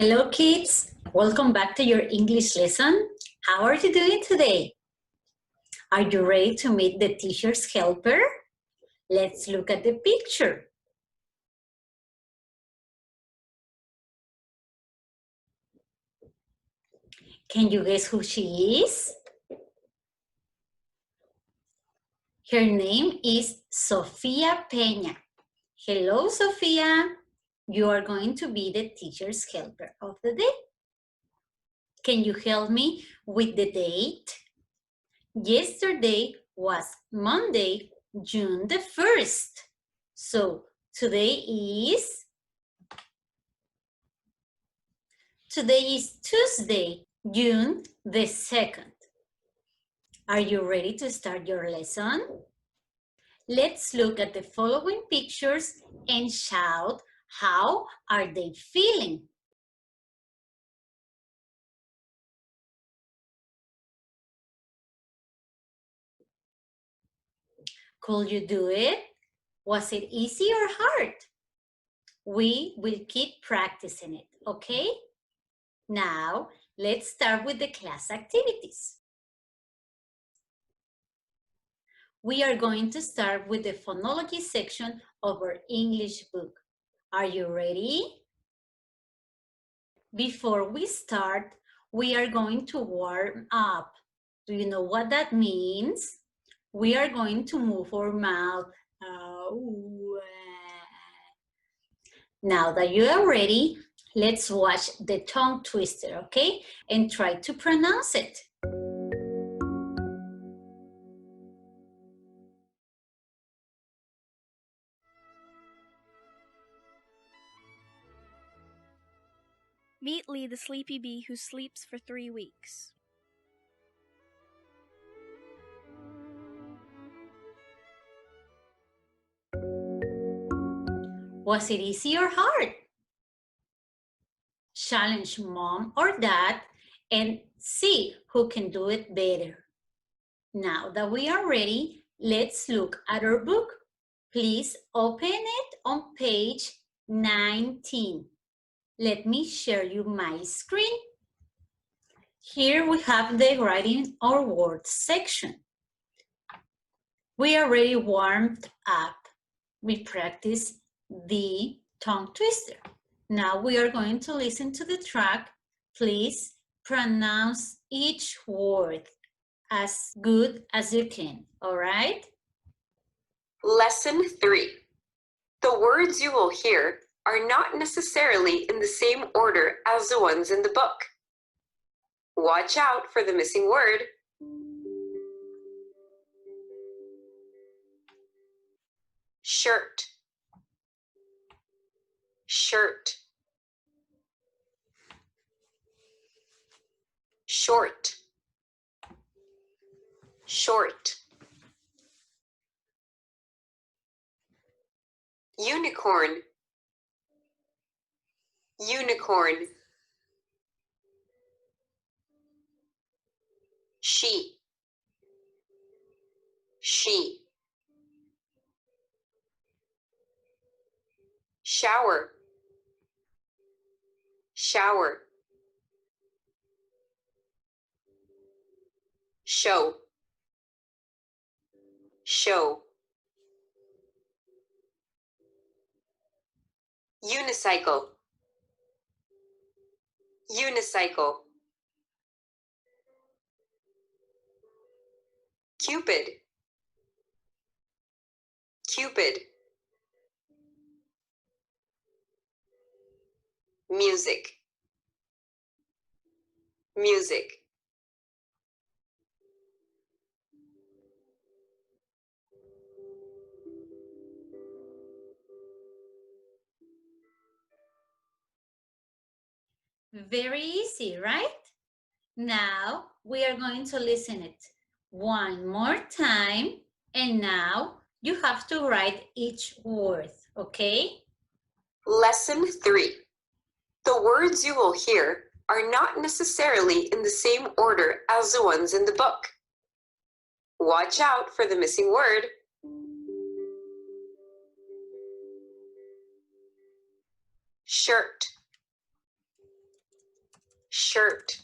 Hello kids, welcome back to your English lesson. How are you doing today? Are you ready to meet the teacher's helper? Let's look at the picture. Can you guess who she is? Her name is Sofia Peña. Hello, Sofia. You are going to be the teacher's helper of the day. Can you help me with the date? Yesterday was Monday, June the 1st. So today is Tuesday, June the 2nd. Are you ready to start your lesson? Let's look at the following pictures and shout, how are they feeling? Could you do it? Was it easy or hard? We will keep practicing it, okay? Now, let's start with the class activities. We are going to start with the phonology section of our English book. Are you ready? Before we start, we are going to warm up. Do you know what that means? We are going to move our mouth. Now that you are ready, let's watch the tongue twister, okay? And try to pronounce it. Meet Lee, the sleepy bee who sleeps for 3 weeks. Was it easy or hard? Challenge mom or dad and see who can do it better. Now that we are ready, let's look at our book. Please open it on page 19. Let me share you my screen. Here we have the writing or words section. We already warmed up. We practiced the tongue twister. Now we are going to listen to the track. Please pronounce each word as good as you can, all right? Lesson 3. The words you will hear are not necessarily in the same order as the ones in the book. Watch out for the missing word. Shirt, shirt, short, short, unicorn, unicorn, she, she, shower, shower, show, show, unicycle, unicycle, Cupid, Cupid, music, music, Very easy, right? Now we are going to listen it one more time, and now you have to write each word, okay? Lesson 3. The words you will hear are not necessarily in the same order as the ones in the book. Watch out for the missing word. Shirt, shirt,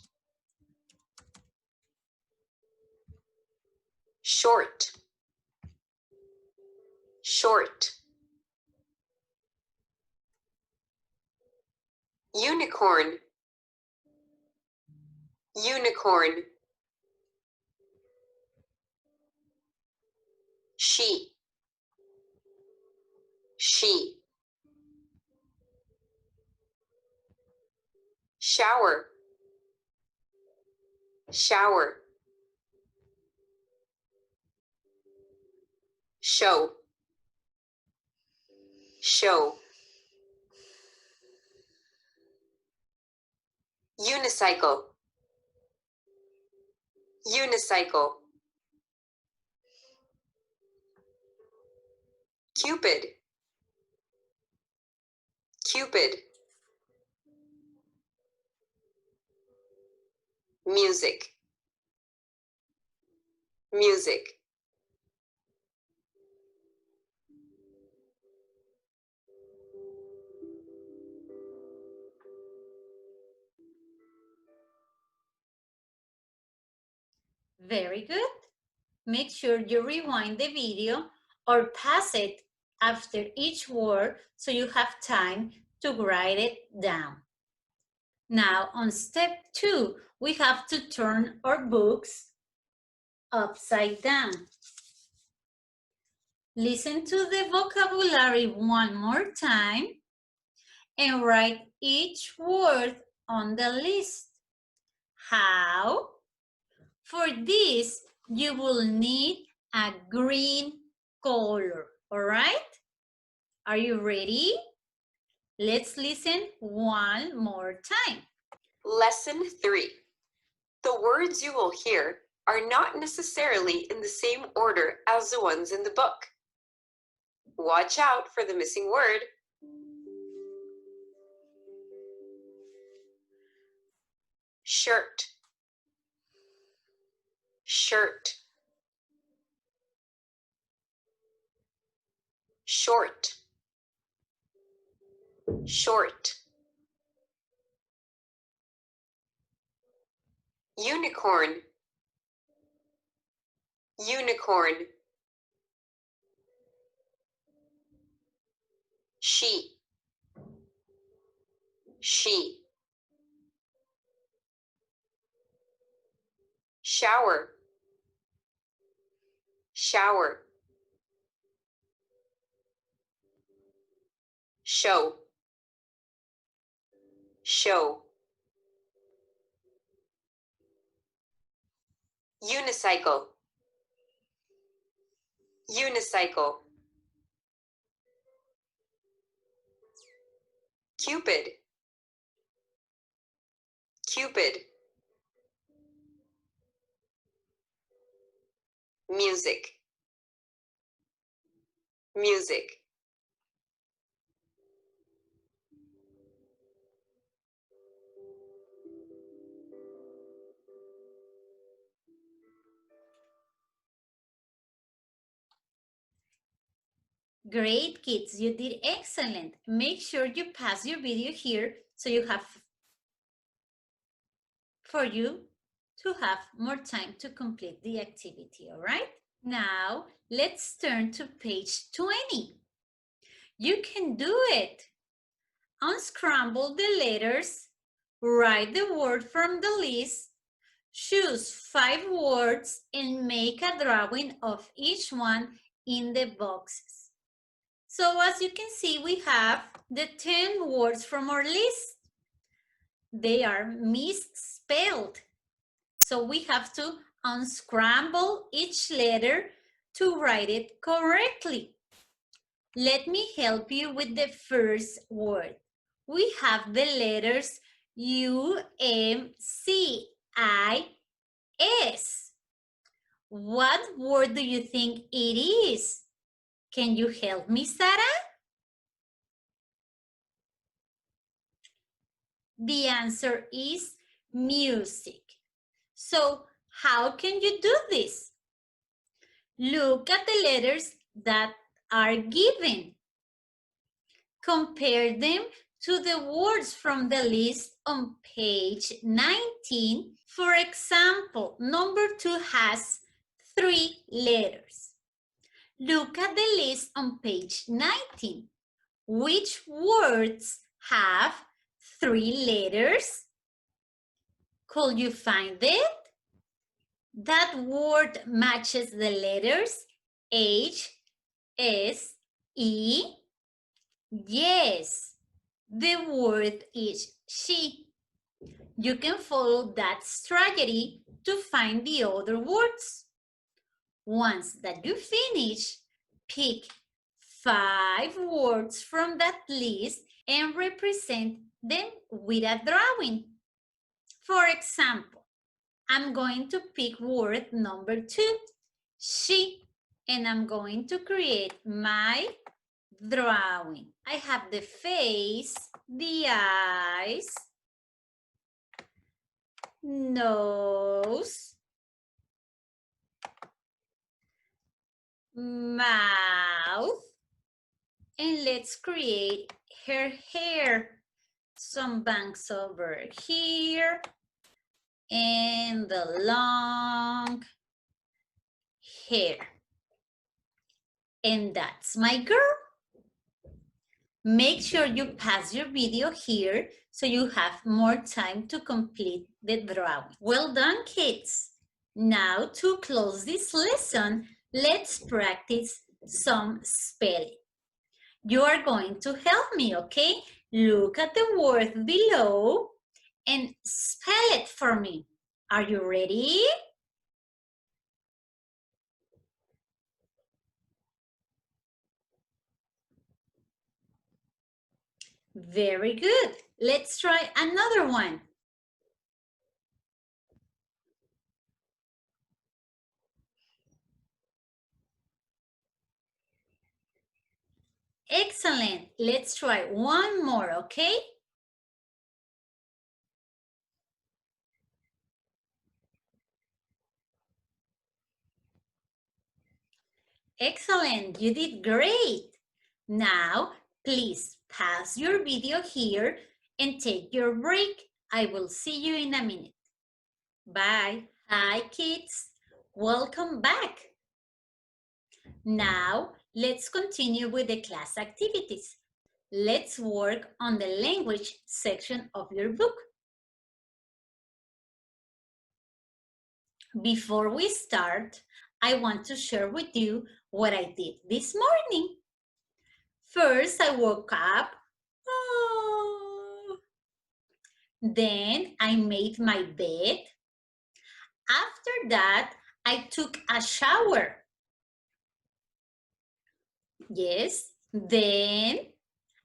short, short. Unicorn, unicorn. She, she. Shower, shower. Show, show. Unicycle, unicycle. Cupid, cupid. Music, music. Very good. Make sure you rewind the video or pause it after each word so you have time to write it down. Now, on step 2, we have to turn our books upside down. Listen to the vocabulary one more time and write each word on the list. How? For this, you will need a green color, all right? Are you ready? Let's listen one more time. Lesson 3. The words you will hear are not necessarily in the same order as the ones in the book. Watch out for the missing word. Shirt, shirt. Short, short. Unicorn, unicorn. She, she. Shower, shower. Show, show. Unicycle, unicycle. Cupid, cupid. Music, music. Great, kids, you did excellent. Make sure you pause your video here so you have more time to complete the activity, all right? Now, let's turn to page 20. You can do it. Unscramble the letters, write the word from the list, choose 5 words, and make a drawing of each one in the boxes. So as you can see, we have the 10 words from our list. They are misspelled. So we have to unscramble each letter to write it correctly. Let me help you with the first word. We have the letters U-M-C-I-S. What word do you think it is? Can you help me, Sarah? The answer is music. So how can you do this? Look at the letters that are given. Compare them to the words from the list on page 19. For example, number 2 has 3 letters. Look at the list on page 19. Which words have 3 letters? Could you find it? That word matches the letters H, S, E. Yes, the word is she. You can follow that strategy to find the other words. Once that you finish, pick 5 words from that list and represent them with a drawing. For example, I'm going to pick word number 2, she, and I'm going to create my drawing. I have the face, the eyes, nose, mouth, and let's create her hair. Some bangs over here, and the long hair. And that's my girl. Make sure you pause your video here so you have more time to complete the drawing. Well done, kids. Now, to close this lesson, let's practice some spelling. You are going to help me, okay? Look at the word below and spell it for me. Are you ready? Very good. Let's try another one. Excellent. Let's try one more, okay? Excellent. You did great. Now, please pause your video here and take your break. I will see you in a minute. Bye. Hi, kids. Welcome back. Now, let's continue with the class activities. Let's work on the language section of your book. Before we start, I want to share with you what I did this morning. First, I woke up. Oh. Then I made my bed. After that, I took a shower. Yes, then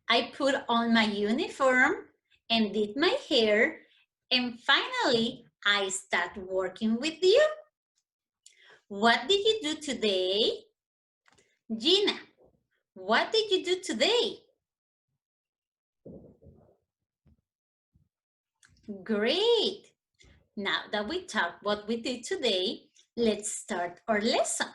I put on my uniform and did my hair. And finally, I started working with you. What did you do today? Gina, what did you do today? Great. Now that we talked what we did today, let's start our lesson.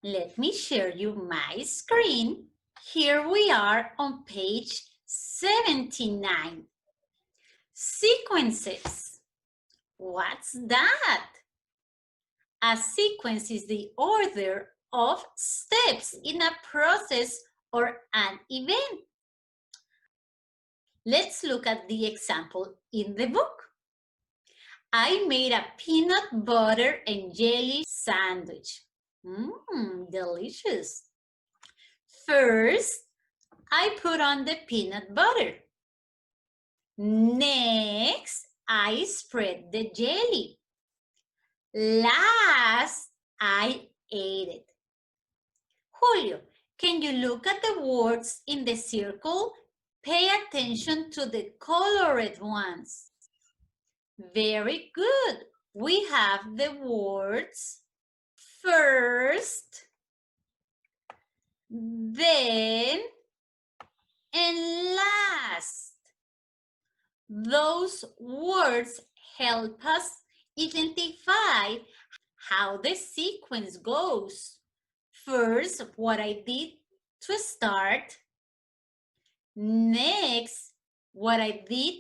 Let me share you my screen. Here we are on page 79. Sequences. What's that? A sequence is the order of steps in a process or an event. Let's look at the example in the book. I made a peanut butter and jelly sandwich. Delicious. First, I put on the peanut butter. Next, I spread the jelly. Last, I ate it. Julio, can you look at the words in the circle? Pay attention to the colored ones. Very good. We have the words first, then, and last. Those words help us identify how the sequence goes. First, what I did to start, next, what I did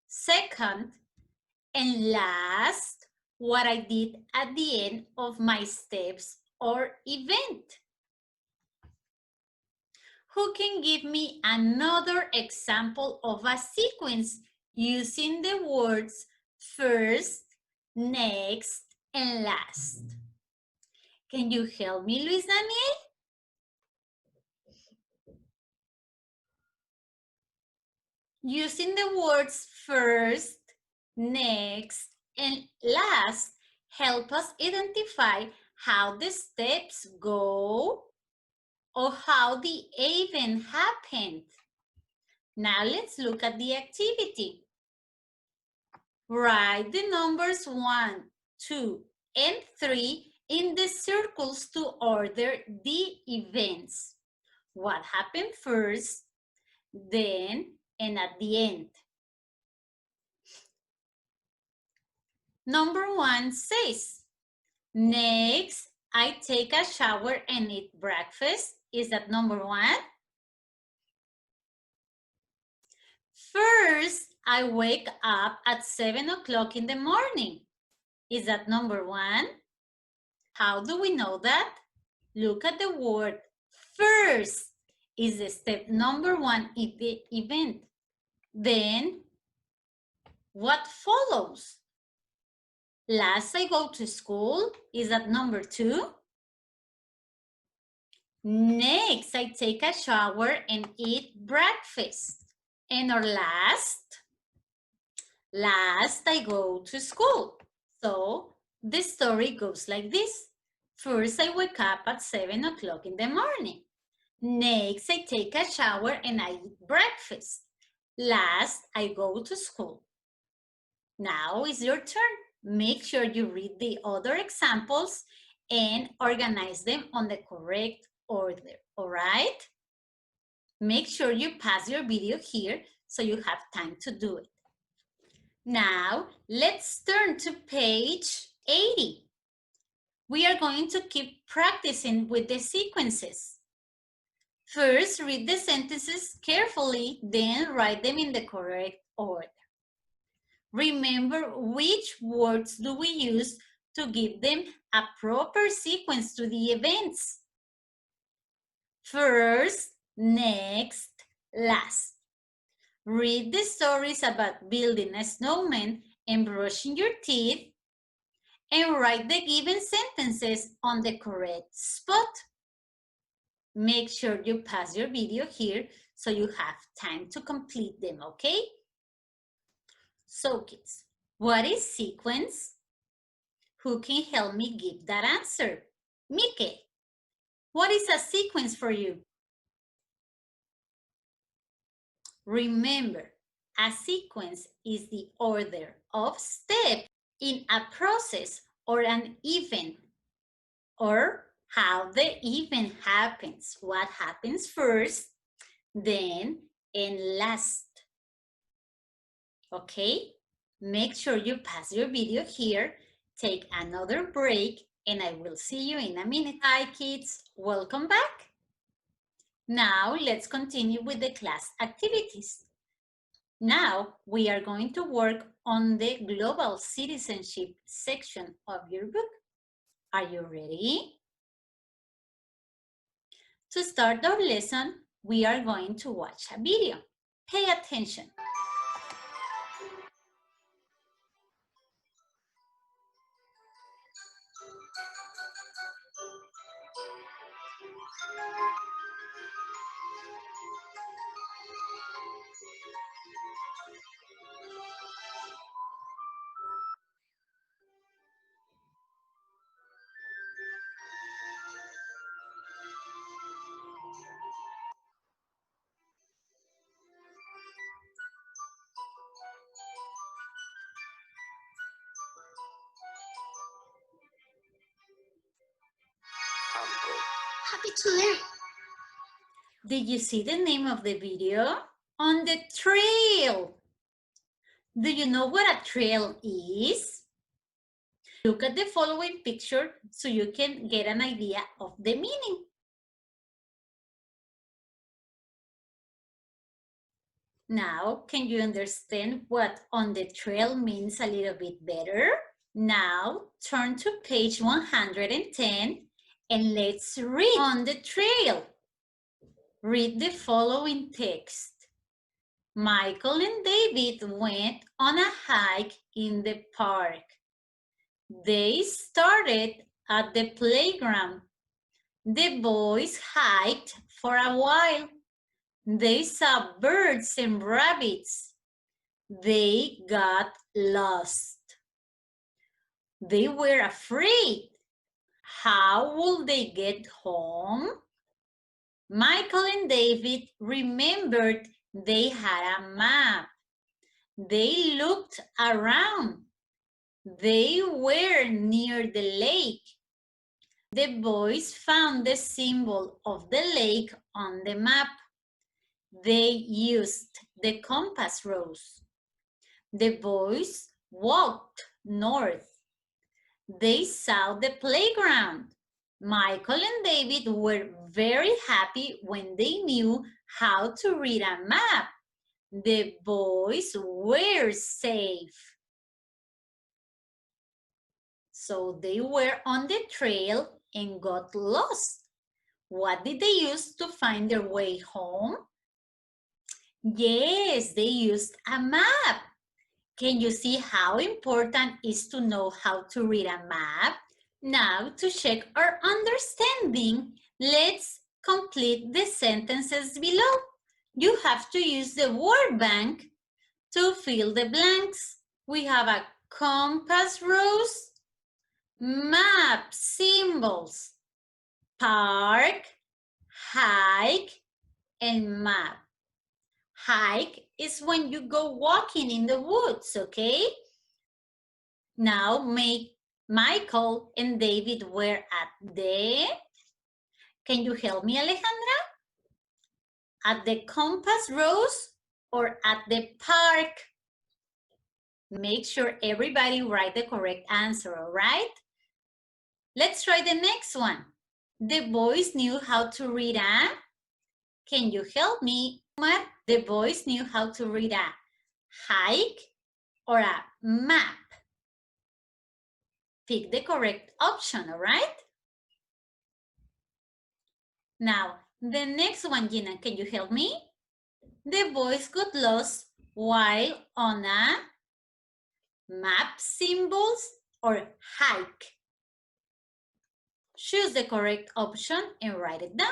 second, and last, what I did at the end of my steps or event. Who can give me another example of a sequence using the words first, next, and last? Can you help me, Luis Daniel? Using the words first, next, and last, help us identify how the steps go or how the event happened. Now let's look at the activity. Write the numbers 1, 2, and 3 in the circles to order the events. What happened first, then, and at the end. Number 1 says, next, I take a shower and eat breakfast. Is that number 1? First, I wake up at 7 o'clock in the morning. Is that number 1? How do we know that? Look at the word first. Is the step number 1 event. Then, what follows? Last, I go to school. Is that number 2? Next, I take a shower and eat breakfast. And our last, I go to school. So the story goes like this. First, I wake up at 7 o'clock in the morning. Next, I take a shower and I eat breakfast. Last, I go to school. Now is your turn. Make sure you read the other examples and organize them on the correct order, all right? Make sure you pause your video here so you have time to do it. Now, let's turn to page 80. We are going to keep practicing with the sequences. First, read the sentences carefully, then write them in the correct order. Remember which words do we use to give them a proper sequence to the events. First, next, last. Read the stories about building a snowman and brushing your teeth, and write the given sentences on the correct spot. Make sure you pause your video here so you have time to complete them, okay? So kids, what is sequence? Who can help me give that answer? Mike, what is a sequence for you? Remember, a sequence is the order of steps in a process or an event, or how the event happens. What happens first, then, and last. Okay? Make sure you pause your video here, take another break, and I will see you in a minute. Hi kids, welcome back. Now let's continue with the class activities. Now we are going to work on the global citizenship section of your book. Are you ready? To start our lesson, we are going to watch a video. Pay attention. Happy to learn. Did you see the name of the video? On the trail. Do you know what a trail is? Look at the following picture so you can get an idea of the meaning. Now, can you understand what on the trail means a little bit better? Now, turn to page 110 and let's read on the trail. Read the following text. Michael and David went on a hike in the park. They started at the playground. The boys hiked for a while. They saw birds and rabbits. They got lost. They were afraid. How would they get home? Michael and David remembered they had a map. They looked around. They were near the lake. The boys found the symbol of the lake on the map. They used the compass rose. The boys walked north. They saw the playground. Michael and David were very happy when they knew how to read a map. The boys were safe. So they were on the trail and got lost. What did they use to find their way home? Yes, they used a map. Can you see how important it is to know how to read a map? Now, to check our understanding, let's complete the sentences below. You have to use the word bank to fill the blanks. We have a compass rose, map symbols, park, hike, and map. Hike is when you go walking in the woods, okay? Now Michael and David were at the, can you help me, Alejandra? At the compass rose or at the park? Make sure everybody write the correct answer, all right? Let's try the next one. The boys knew how to read a, can you help me? The boys knew how to read a hike or a map. Pick the correct option, all right? Now, the next one, Gina, can you help me? The boys got lost while on a map symbols or hike. Choose the correct option and write it down.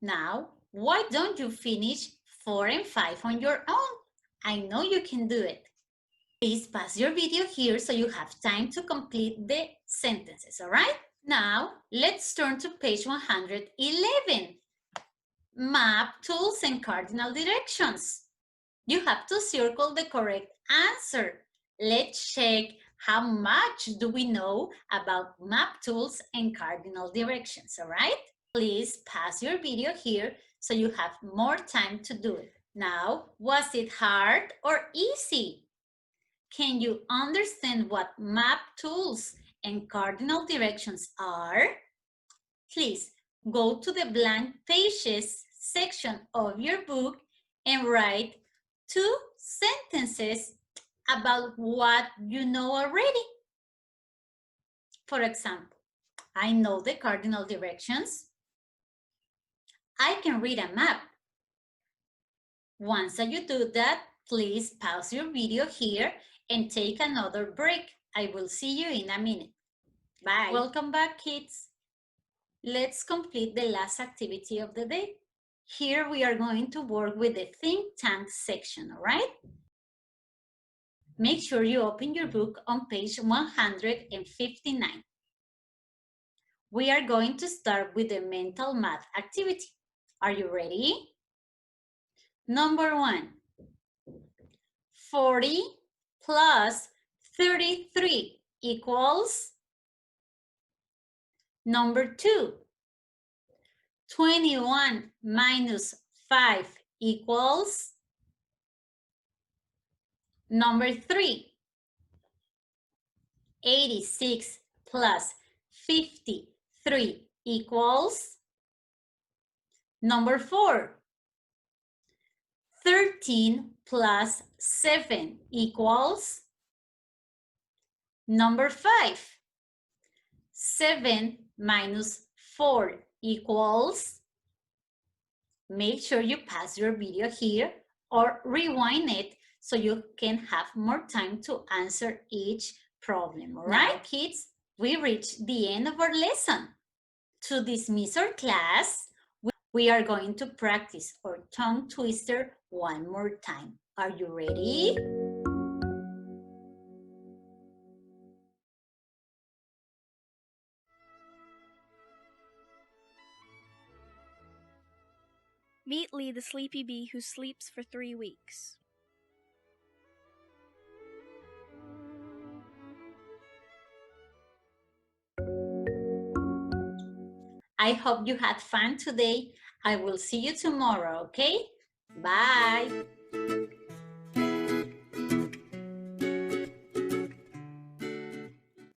Now, why don't you finish 4 and 5 on your own? I know you can do it. Please pause your video here so you have time to complete the sentences, all right? Now, let's turn to page 111. Map tools and cardinal directions. You have to circle the correct answer. Let's check how much do we know about map tools and cardinal directions, all right? Please pause your video here so you have more time to do it. Now, was it hard or easy? Can you understand what map tools and cardinal directions are? Please go to the blank pages section of your book and write 2 sentences about what you know already. For example, I know the cardinal directions. I can read a map. Once you do that, please pause your video here and take another break. I will see you in a minute. Bye. Welcome back, kids. Let's complete the last activity of the day. Here we are going to work with the think tank section, all right? Make sure you open your book on page 159. We are going to start with the mental math activity. Are you ready? Number 1, 40 plus 33 equals. Number 2, 21 minus 5 equals. Number 3, 86 plus 53 equals. Number 4, 13 plus 7 equals number 5. 7 minus 4 equals, make sure you pause your video here or rewind it so you can have more time to answer each problem. All right, kids? We reached the end of our lesson. To dismiss our class, we are going to practice our tongue twister one more time. Are you ready? Meet Lee, the sleepy bee who sleeps for 3 weeks. I hope you had fun today. I will see you tomorrow, okay? Bye.